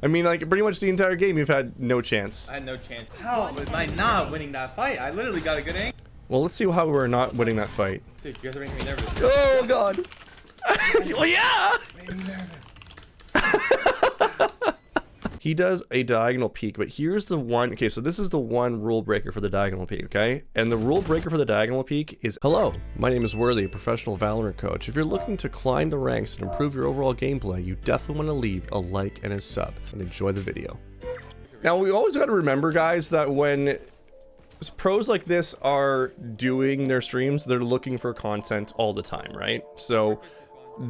I mean, like, pretty much the entire game you've had no chance. I had no chance. How am I not winning that fight? I literally got a good angle. Well, let's see how we're not winning that fight. Dude, you guys are making me nervous. Oh, God. Well, yeah! Made me nervous. He does a diagonal peek, but here's the one. Okay, so this is the one rule breaker for the diagonal peek, okay? And the rule breaker for the diagonal peek is, hello, my name is Worthy, a professional Valorant coach. If you're looking to climb the ranks and improve your overall gameplay, you definitely want to leave a like and a sub and enjoy the video. Now, we always got to remember, guys, that when pros like this are doing their streams, they're looking for content all the time, right? So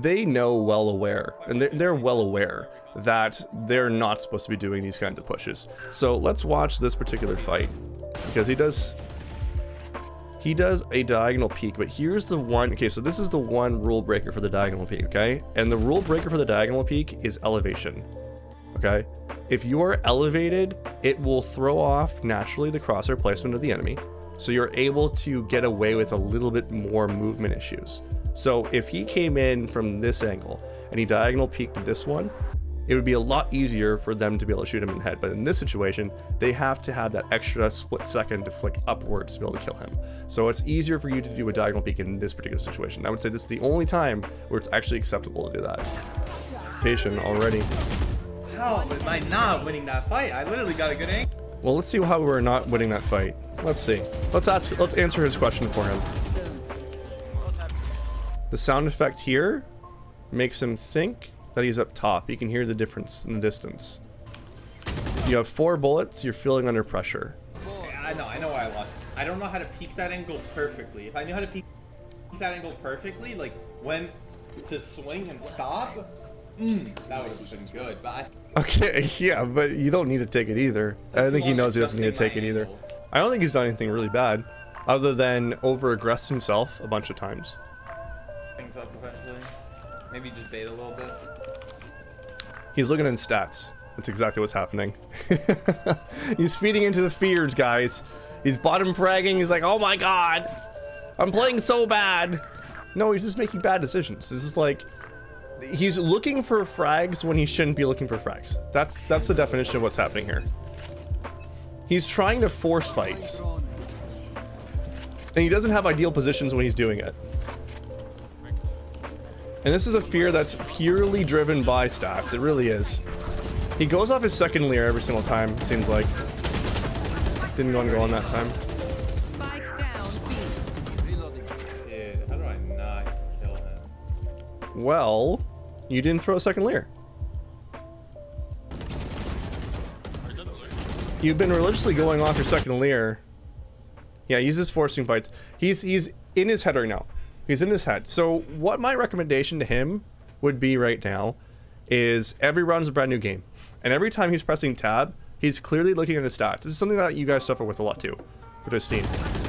they know well aware, and they're well aware that they're not supposed to be doing these kinds of pushes. So let's watch this particular fight, because he does a diagonal peek, but here's the one. Okay, so this is the one rule breaker for the diagonal peek, okay? And the rule breaker for the diagonal peek is elevation, okay? If you are elevated, it will throw off naturally the crosshair placement of the enemy, so you're able to get away with a little bit more movement issues. So if he came in from this angle and he diagonal peeked this one, it would be a lot easier for them to be able to shoot him in the head. But in this situation, they have to have that extra split second to flick upwards to be able to kill him. So it's easier for you to do a diagonal peek in this particular situation. I would say this is the only time where it's actually acceptable to do that. Patient already. How am I not winning that fight? I literally got a good angle. Well, let's see how we're not winning that fight. Let's see. Let's answer his question for him. The sound effect here makes him think that he's up top. You can hear the difference in the distance. You have 4 bullets, you're feeling under pressure. Okay, I know why I lost. I don't know how to peek that angle perfectly. If I knew how to peek that angle perfectly, like when to swing and stop, that would have been good. But Okay, yeah, but you don't need to take it either. I think he knows he doesn't need to take it either. I don't think he's done anything really bad, other than over-aggress himself a bunch of times. Things up eventually. Maybe just bait a little bit. He's looking in stats. That's exactly what's happening. He's feeding into the fears, guys. He's bottom fragging. He's like, oh my god, I'm playing so bad. No, he's just making bad decisions. This is like, he's looking for frags when he shouldn't be looking for frags. That's the definition of what's happening here. He's trying to force fights, and he doesn't have ideal positions when he's doing it. And this is a fear that's purely driven by stats. It really is. He goes off his second leer every single time, it seems like. Didn't want to go on that time. Dude, how do I not kill him? Well, you didn't throw a second leer. You've been religiously going off your second leer. Yeah, he's just forcing fights. He's in his head right now. He's in his head. So what my recommendation to him would be right now is every round's a brand new game. And every time he's pressing tab, he's clearly looking at his stats. This is something that you guys suffer with a lot too, which I've seen.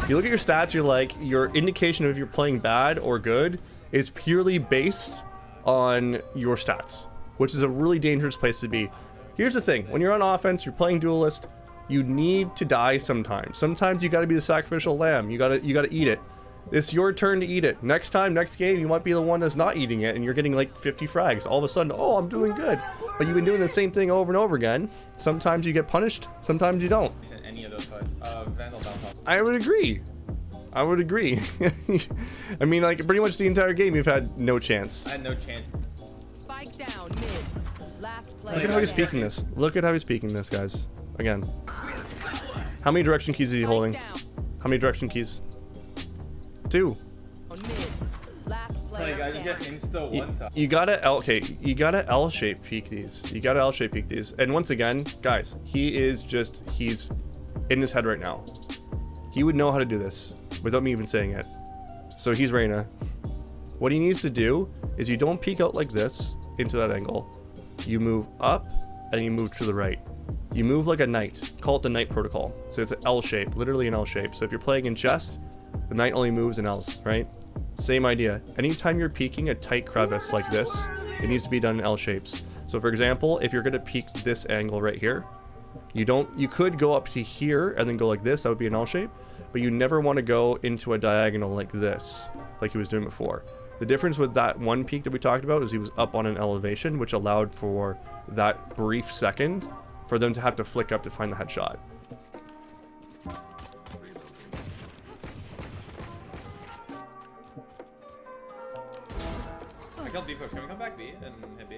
You look at your stats, you're like, your indication of if you're playing bad or good is purely based on your stats, which is a really dangerous place to be. Here's the thing, when you're on offense, you're playing duelist, you need to die sometimes. Sometimes you gotta be the sacrificial lamb. You gotta eat it. It's your turn to eat it. Next time, next game, you might be the one that's not eating it and you're getting like 50 frags. All of a sudden, oh, I'm doing good. But you've been doing the same thing over and over again. Sometimes you get punished, sometimes you don't. Any of those fights. Vandal downfall. I would agree. I would agree. I mean, like, pretty much the entire game you've had no chance. I had no chance. Spike down mid. Last player. Look at how he's speaking this. Look at how he's speaking this, guys. Again. How many direction keys is he holding? How many direction keys? 2. Like, I just get insta one time. You gotta you gotta L-shape peek these. You gotta L-shape peek these. And once again, guys, he's in his head right now. He would know how to do this without me even saying it. So he's Reyna. What he needs to do is you don't peek out like this into that angle. You move up and you move to the right. You move like a knight. Call it the knight protocol. So it's an L shape, literally an L shape. So if you're playing in chess, the knight only moves in L's, right? Same idea. Anytime you're peeking a tight crevice like this, it needs to be done in L shapes. So for example, if you're gonna peek this angle right here, you could go up to here and then go like this, that would be an L shape, but you never want to go into a diagonal like this, like he was doing before. The difference with that one peak that we talked about is he was up on an elevation, which allowed for that brief second for them to have to flick up to find the headshot. I killed B push. Can we come back B and hit B?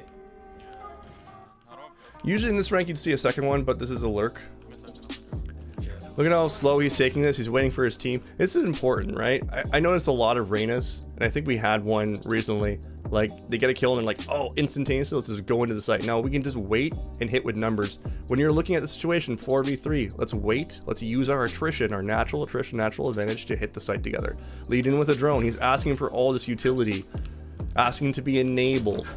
Usually in this rank you'd see a second one, but this is a lurk. Look at how slow he's taking this. He's waiting for his team. This is important, right? I noticed a lot of Reynas, and I think we had one recently. Like, they get a kill and they're like, oh, instantaneously, let's just go into the site. No, we can just wait and hit with numbers. When you're looking at the situation, 4v3, let's wait. Let's use our attrition, our natural attrition, natural advantage to hit the site together. Lead in with a drone. He's asking for all this utility, asking to be enabled.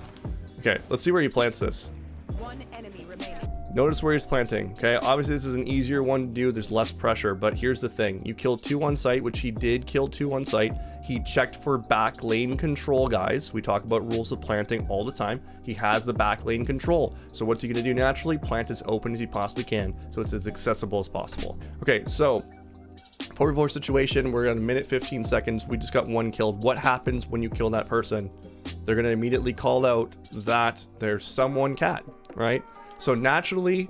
Okay, let's see where he plants this. One enemy remaining. Notice where he's planting, okay? Obviously, this is an easier one to do. There's less pressure, but here's the thing. You killed 2 on site, which he did kill 2 on site. He checked for back lane control, guys. We talk about rules of planting all the time. He has the back lane control. So what's he gonna do naturally? Plant as open as he possibly can, so it's as accessible as possible. Okay, so 4v4 situation, we're at 1 minute 15 seconds. We just got 1 killed. What happens when you kill that person? They're gonna immediately call out that there's someone cat, right? So naturally,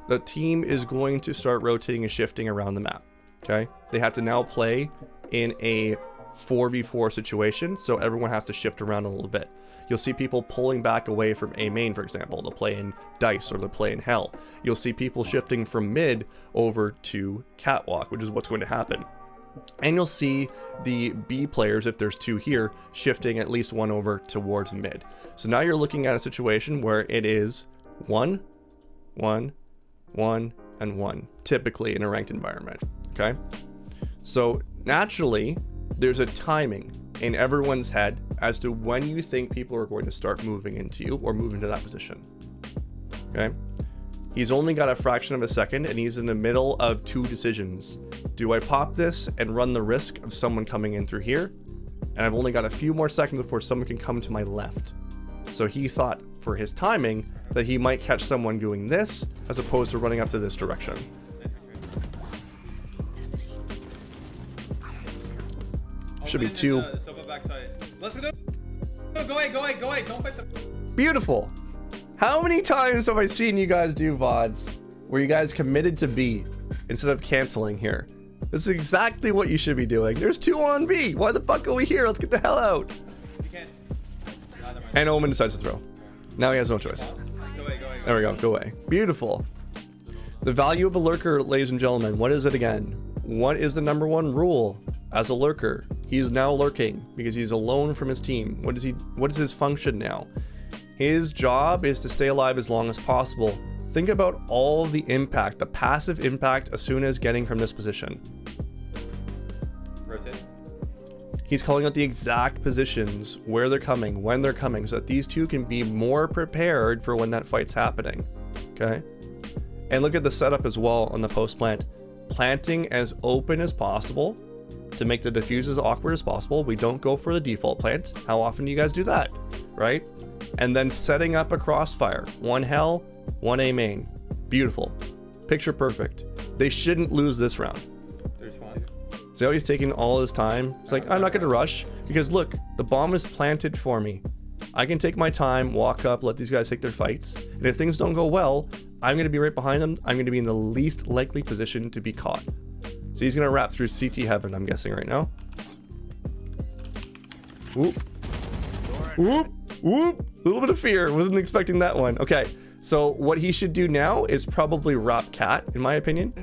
the team is going to start rotating and shifting around the map, okay? They have to now play in a 4v4 situation, so everyone has to shift around a little bit. You'll see people pulling back away from A main, for example. They'll play in Dice or they'll play in Hell. You'll see people shifting from mid over to Catwalk, which is what's going to happen. And you'll see the B players, if there's 2 here, shifting at least 1 over towards mid. So now you're looking at a situation where it is 1, 1, 1, and 1, typically in a ranked environment, okay? So naturally, there's a timing in everyone's head as to when you think people are going to start moving into you or move into that position, okay? He's only got a fraction of a second and he's in the middle of 2 decisions. Do I pop this and run the risk of someone coming in through here? And I've only got a few more seconds before someone can come to my left. So he thought for his timing that he might catch someone doing this as opposed to running up to this direction. Should be 2. Let's go. Go away. Don't fight the. Beautiful. How many times have I seen you guys do VODs where you guys committed to B instead of canceling here? This is exactly what you should be doing. There's 2 on B. Why the fuck are we here? Let's get the hell out. You can't. And Omen decides to throw. Now he has no choice. Go away. There we go. Go away. Beautiful. The value of a lurker, ladies and gentlemen. What is it again? What is the #1 rule as a lurker? He's now lurking because he's alone from his team. What is his function now? His job is to stay alive as long as possible. Think about all the impact, the passive impact ASUNA is getting from this position. Rotate. He's calling out the exact positions, where they're coming, when they're coming, so that these 2 can be more prepared for when that fight's happening, okay? And look at the setup as well on the post plant. Planting as open as possible to make the defuse as awkward as possible. We don't go for the default plant. How often do you guys do that, right? And then setting up a crossfire. 1 Hell, 1 A main. Beautiful. Picture perfect. They shouldn't lose this round. There's 1. See how he's taking all his time? It's like, I'm not going to rush because look, the bomb is planted for me. I can take my time, walk up, let these guys take their fights. And if things don't go well, I'm going to be right behind them. I'm going to be in the least likely position to be caught. So he's going to wrap through CT heaven, I'm guessing right now. Whoop. Whoop. Whoop. A little bit of fear. Wasn't expecting that one. Okay. So what he should do now is probably wrap cat, in my opinion.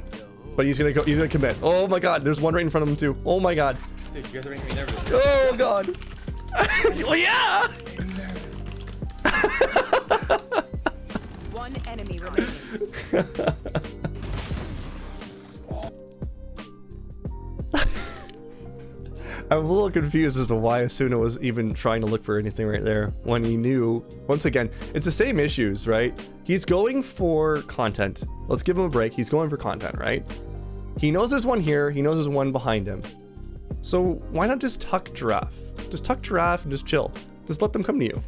But he's going to go. He's going to commit. Oh my God. There's one right in front of him too. Oh my God. Dude, you guys are making me nervous. Oh God. Well, yeah. 1 enemy remaining. I'm a little confused as to why ASUNA was even trying to look for anything right there when he knew. Once again, it's the same issues, right? He's going for content. Let's give him a break. He's going for content, right? He knows there's one here. He knows there's one behind him. So why not just tuck Giraffe? Just tuck Giraffe and just chill. Just let them come to you.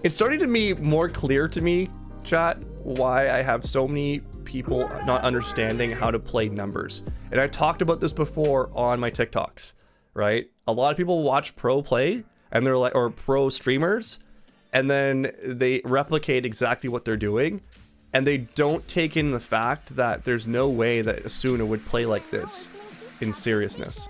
It's starting to be more clear to me, chat, why I have so many people not understanding how to play numbers. And I talked about this before on my TikToks, right? a lot of people watch pro play and they're like, or pro streamers, and then they replicate exactly what they're doing, and they don't take in the fact that there's no way that ASUNA would play like this in seriousness.